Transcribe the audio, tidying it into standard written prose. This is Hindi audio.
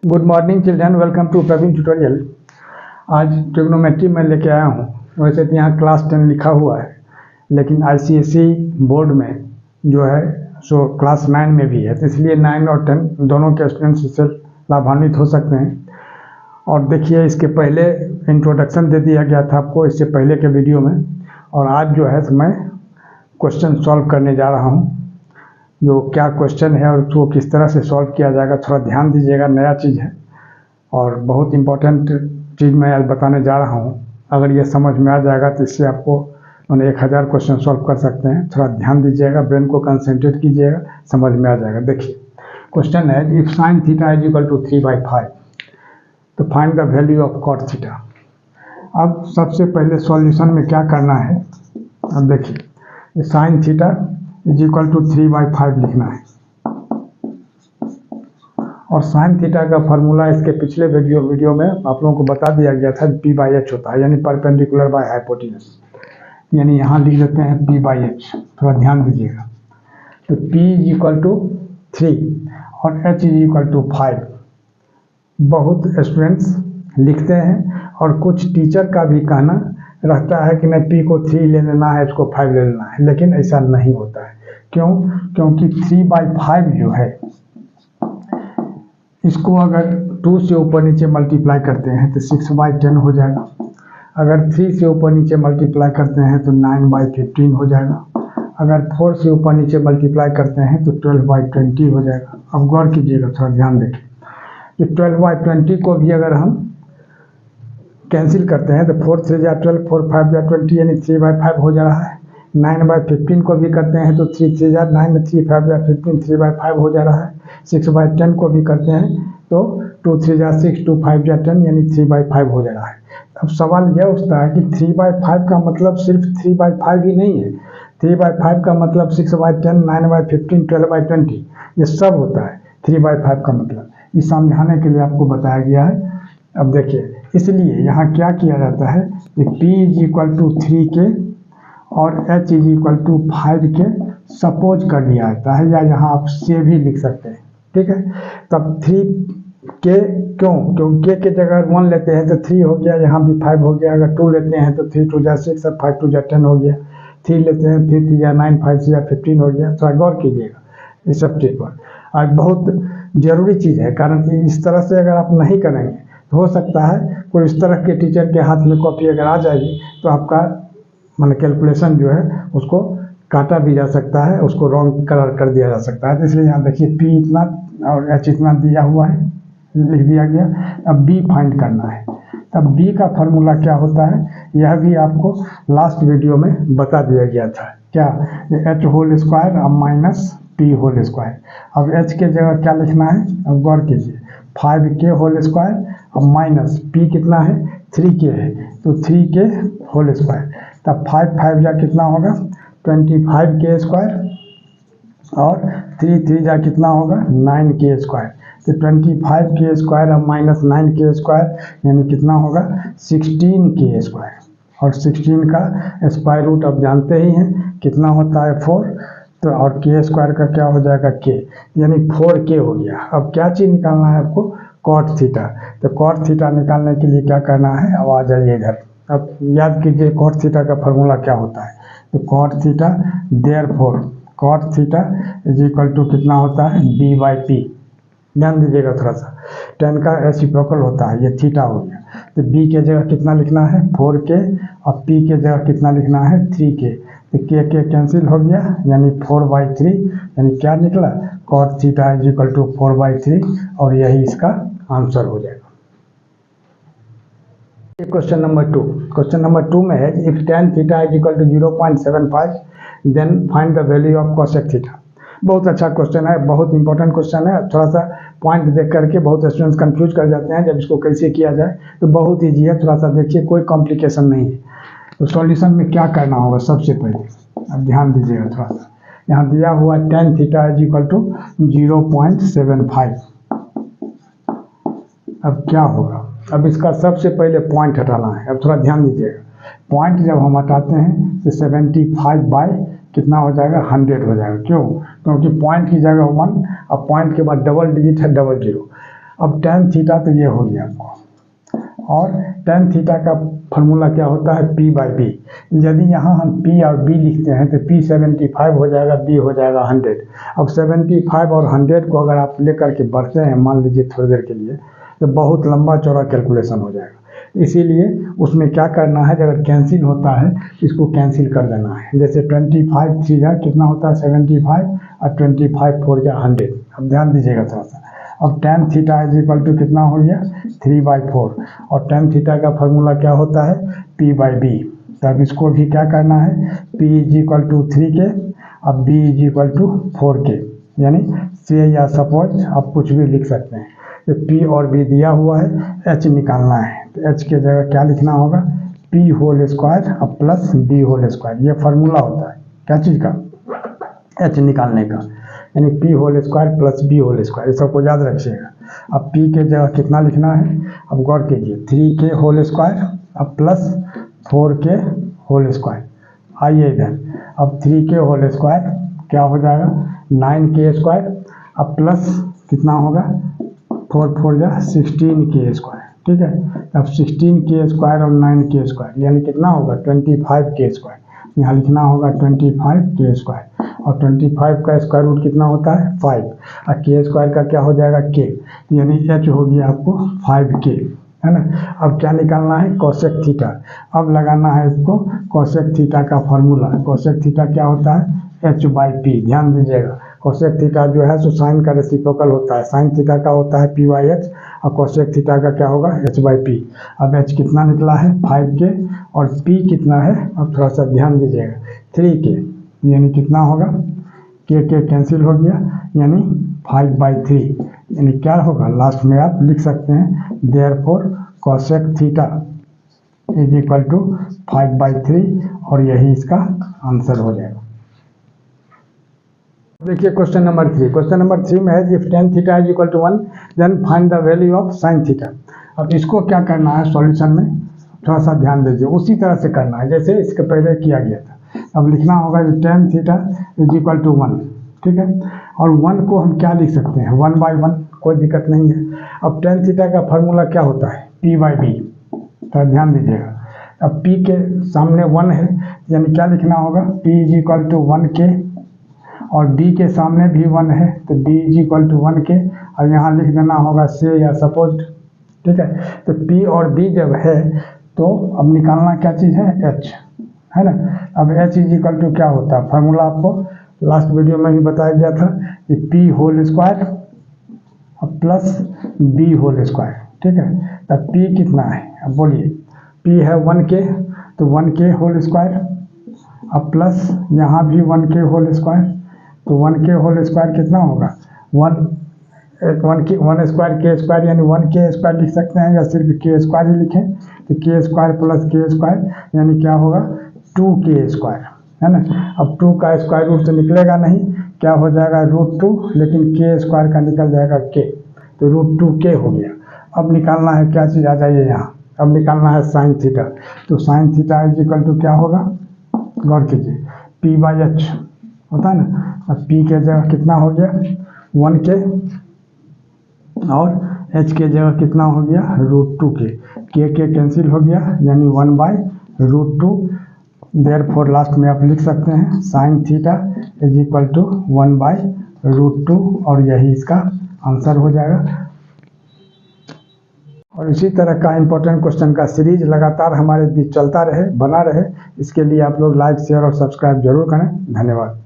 Good morning children, welcome to Praveen tutorial. आज ट्रिग्नोमेट्री में लेके आया हूँ। वैसे तो यहाँ क्लास 10 लिखा हुआ है, लेकिन आईसीएसई बोर्ड में जो है सो क्लास 9 में भी है, तो इसलिए 9 और 10 दोनों के स्टूडेंट्स इससे लाभान्वित हो सकते हैं। और देखिए, इसके पहले इंट्रोडक्शन दे दिया गया था आपको इससे पहले के वीडियो में, और आज जो है मैं क्वेश्चन सॉल्व करने जा रहा हूँ। जो क्या क्वेश्चन है और उसको किस तरह से सॉल्व किया जाएगा, थोड़ा ध्यान दीजिएगा, नया चीज़ है और बहुत इम्पोर्टेंट चीज़ मैं आज बताने जा रहा हूँ। अगर ये समझ में आ जाएगा तो इससे आपको 1000 क्वेश्चन सॉल्व कर सकते हैं। थोड़ा ध्यान दीजिएगा, ब्रेन को कंसंट्रेट कीजिएगा, समझ में आ जाएगा। देखिए, क्वेश्चन है if sin theta is equal to 3/5 तो find the value of cot theta. अब सबसे पहले सॉल्यूशन में क्या करना है, अब देखिए, sin theta is equal to 3/5 लिखना है। और साइन थीटा का फार्मूला इसके पिछले वीडियो में आप लोगों को बता दिया गया था, p/h होता है, यानी परपेंडिकुलर बाय हाइपोटेनस। यानी यहाँ लिख देते हैं p/h, थोड़ा ध्यान दीजिएगा। तो p इज इक्वल टू 3 और h इज इक्वल टू 5। बहुत स्टूडेंट्स लिखते हैं और कुछ टीचर का भी कहना रहता है कि नहीं, p को 3 ले लेना है, h को 5 ले लेना है, लेकिन ऐसा नहीं होता है। क्यों? क्योंकि 3/5 जो है, इसको अगर 2 से ऊपर नीचे मल्टीप्लाई करते हैं तो 6/10 हो जाएगा। अगर 3 से ऊपर नीचे मल्टीप्लाई करते हैं तो 9/15 हो जाएगा। अगर 4 से ऊपर नीचे मल्टीप्लाई करते हैं तो 12/20 हो जाएगा। अब गौर कीजिएगा, थोड़ा ध्यान देखिए। तो 12/20 को भी अगर हम कैंसिल करते हैं तो 4 3 जा 12, 4 5 जा 20, यानी 3/5 हो जा रहा है। 9/15 को भी करते हैं तो 3 3 जा 9, 3 5 जा 15, 3/5 हो जा रहा है। 6/10 को भी करते हैं तो 2 3 जा 6, 2 5 जा 10, यानी 3/5 हो जा रहा है। अब सवाल यह उठता है कि 3/5 का मतलब सिर्फ 3/5 ही नहीं है। 3/5 का मतलब 6/10, 9/15, 12/20, ये सब होता है 3/5 का मतलब। ये समझाने के लिए आपको बताया गया है। अब देखिए, इसलिए यहाँ क्या किया जाता है कि p इज इक्वल टू 3 के और h इज इक्वल टू 5 के सपोज कर दिया जाता है, या यहाँ आप से भी लिख सकते हैं। ठीक है, तब 3 के क्यों? क्योंकि के जगह 1 लेते हैं तो 3 हो गया, यहाँ भी 5 हो गया। अगर 2 लेते हैं तो 3 2 जा 6 और 5 2 जा 10 हो गया। 3 लेते हैं 3 3 जा 9, 5 6 जा 15 हो गया। थोड़ा गौर कीजिएगा इस सब चीज़ पर। आज बहुत ज़रूरी चीज़ है, कारण कि इस तरह से अगर आप नहीं करेंगे तो हो सकता है कोई इस तरह के टीचर के हाथ में कॉपी अगर आ जाएगी तो आपका कैलकुलेशन जो है उसको काटा भी जा सकता है, उसको रॉन्ग कलर कर दिया जा सकता है। तो इसलिए यहाँ देखिए, p इतना और h इतना दिया हुआ है, लिख दिया गया। अब b फाइंड करना है। तब b का फार्मूला क्या होता है, यह भी आपको लास्ट वीडियो में बता दिया गया था। क्या? h होल स्क्वायर अब माइनस p होल स्क्वायर। अब h के जगह क्या लिखना है, अब गौर कीजिए, 5k होल स्क्वायर अब माइनस p कितना है, 3k है, तो 3k होल स्क्वायर। तब 5 5 जा कितना होगा, 25k स्क्वायर, और 3 3 जा कितना होगा, 9k स्क्वायर। तो 25k स्क्वायर अब माइनस 9k स्क्वायर, यानी कितना होगा, 16k स्क्वायर। और 16 का स्क्वायर रूट अब जानते ही हैं कितना होता है, 4। तो और k स्क्वायर का क्या हो जाएगा, k, यानी 4k हो गया। अब क्या चीज़ निकालना है आपको, cot थीटा। तो cot थीटा निकालने के लिए क्या करना है, अब आ जाइए इधर। अब याद कीजिए cot थीटा का फार्मूला क्या होता है। तो cot theta, therefore cot theta is equal to कितना होता है, b/p। ध्यान दीजिएगा थोड़ा सा, 10 का रेसिप्रोकल होता है, ये थीटा हो गया। तो b के जगह कितना लिखना है, 4k, और p के जगह कितना लिखना है, 3k। तो k कैंसिल हो गया, यानी 4/3, यानी क्या निकला, cot theta is equal to 4/3, और यही इसका आंसर हो जाएगा। Question number 2। क्वेश्चन नंबर 2 में है if tan theta is equal to 0.75 then find the value of cosec theta. बहुत अच्छा क्वेश्चन है, बहुत इंपॉर्टेंट क्वेश्चन है। थोड़ा सा पॉइंट देख करके बहुत स्टूडेंट्स कंफ्यूज कर जाते हैं जब इसको कैसे किया जाए। तो बहुत ईजी है, थोड़ा सा देखिए, कोई कॉम्प्लिकेशन नहीं है। तो सॉल्यूशन में क्या करना होगा, सबसे पहले अब ध्यान दीजिएगा थोड़ा सा। यहाँ दिया हुआ tan theta is equal to 0.75। अब क्या होगा, अब इसका सबसे पहले पॉइंट हटाना है। अब थोड़ा ध्यान दीजिएगा, पॉइंट जब हम हटाते हैं तो 75 बाय कितना हो जाएगा, 100 हो जाएगा। क्यों? क्योंकि पॉइंट की जगह 1, अब पॉइंट के बाद डबल डिजिट है, 00। अब tan थीटा तो ये हो गया आपको, और tan थीटा का फार्मूला क्या होता है, p/b। यदि यहाँ हम p और b लिखते हैं तो p 75 हो जाएगा, b हो जाएगा 100। अब 75 और 100 को अगर आप लेकर के बढ़ते हैं मान लीजिए थोड़ी देर के लिए, तो बहुत लंबा चौड़ा कैलकुलेशन हो जाएगा। इसीलिए उसमें क्या करना है, अगर कैंसिल होता है इसको कैंसिल कर देना है। जैसे 25 3 जा कितना होता है 75 और 25 4 जा 100। अब ध्यान दीजिएगा थोड़ा सा। अब tan theta is equal to कितना हो गया 3/4, और tan थीटा का फार्मूला क्या होता है p/b। तब इसको भी क्या करना है, p is equal to 3k, अब b is equal to 4k, यानी से या सपोज आप कुछ भी लिख सकते हैं। तो p और b दिया हुआ है, h निकालना है, तो h के जगह क्या लिखना होगा, p होल स्क्वायर अब प्लस b होल स्क्वायर। ये फार्मूला होता है क्या चीज़ का, h निकालने का, यानी p whole square plus b whole square. इस सबको याद रखिएगा। अब p के जगह कितना लिखना है, अब गौर कीजिए 3k होल स्क्वायर अब प्लस 4k होल स्क्वायर। आइए इधर, अब 3k होल स्क्वायर क्या हो जाएगा 9k स्क्वायर, अब प्लस कितना होगा 4 4 जा 16k स्क्वायर। ठीक है, अब 16k स्क्वायर और 9k स्क्वायर यानी कितना होगा 25k स्क्वायर। यहाँ लिखना होगा 25k स्क्वायर, और 25 का स्क्वायर रूट कितना होता है 5, और k स्क्वायर का क्या हो जाएगा k, यानी h हो गया आपको 5k, है ना। अब क्या निकालना है कोसेक थीटा। अब लगाना है इसको कोसेक थीटा का फार्मूला। कोसेक थीटा क्या होता है h/p। ध्यान दीजिएगा, कोसेक थीटा जो है सो साइन का रेसिप्रोकल होता है। साइन थीटा का होता है p/h, और कोसेक थीटा का क्या होगा h/p। अब h कितना निकला है 5k, और p कितना है, अब थोड़ा सा ध्यान दीजिएगा 3k, यानी कितना होगा k कैंसिल हो गया, यानी 5/3, यानी क्या होगा लास्ट में आप लिख सकते हैं therefore cosec theta is equal to 5/3, और यही इसका आंसर हो जाएगा। देखिए क्वेश्चन नंबर 3। क्वेश्चन नंबर 3 में है if tan theta is equal to 1 then find the value of sin theta. अब इसको क्या करना है सॉल्यूशन में, थोड़ा सा ध्यान दीजिए, उसी तरह से करना है जैसे इसके पहले किया गया था। अब लिखना होगा tan theta is equal to 1, ठीक है, और 1 को हम क्या लिख सकते हैं 1/1, कोई दिक्कत नहीं है। अब tan थीटा का फार्मूला क्या होता है p/b, तो ध्यान दीजिएगा। अब p के सामने 1 है, यानी क्या लिखना होगा p is equal to 1k, और b के सामने भी 1 है तो b is equal to 1k, और यहाँ लिख देना होगा से या सपोज। ठीक है, तो p और b जब है तो अब निकालना क्या चीज़ है h, है ना। अब h इज इक्वल टू क्या होता है, फार्मूला आपको लास्ट वीडियो में भी बताया गया था कि p होल स्क्वायर अब प्लस b होल स्क्वायर। ठीक है, तब p कितना है, अब बोलिए p है 1k, तो 1k होल स्क्वायर अब प्लस यहाँ भी 1k होल स्क्वायर, तो 1k होल स्क्वायर कितना होगा 1 स्क्वायर k स्क्वायर, यानी 1k स्क्वायर लिख सकते हैं, या सिर्फ k स्क्वायर ही लिखें तो k square plus k square यानी क्या होगा 2k स्क्वायर, है ना। अब 2 का स्क्वायर रूट तो निकलेगा नहीं, क्या हो जाएगा √2, लेकिन k स्क्वायर का निकल जाएगा k, तो √2k हो गया। अब निकालना है क्या चीज़, आ जाइए यहाँ, अब निकालना है साइन थीटा। तो sine theta is equal to क्या होगा, गौर कीजिए p/h होता है ना। अब p के जगह कितना हो गया 1k, और h के जगह कितना हो गया √2k, k कैंसिल हो गया यानी 1/√2। देयरफॉर लास्ट में आप लिख सकते हैं sine theta is equal to 1/√2, और यही इसका आंसर हो जाएगा। और इसी तरह का इंपॉर्टेंट क्वेश्चन का सीरीज लगातार हमारे बीच चलता रहे, बना रहे, इसके लिए आप लोग लाइक शेयर और सब्सक्राइब जरूर करें। धन्यवाद।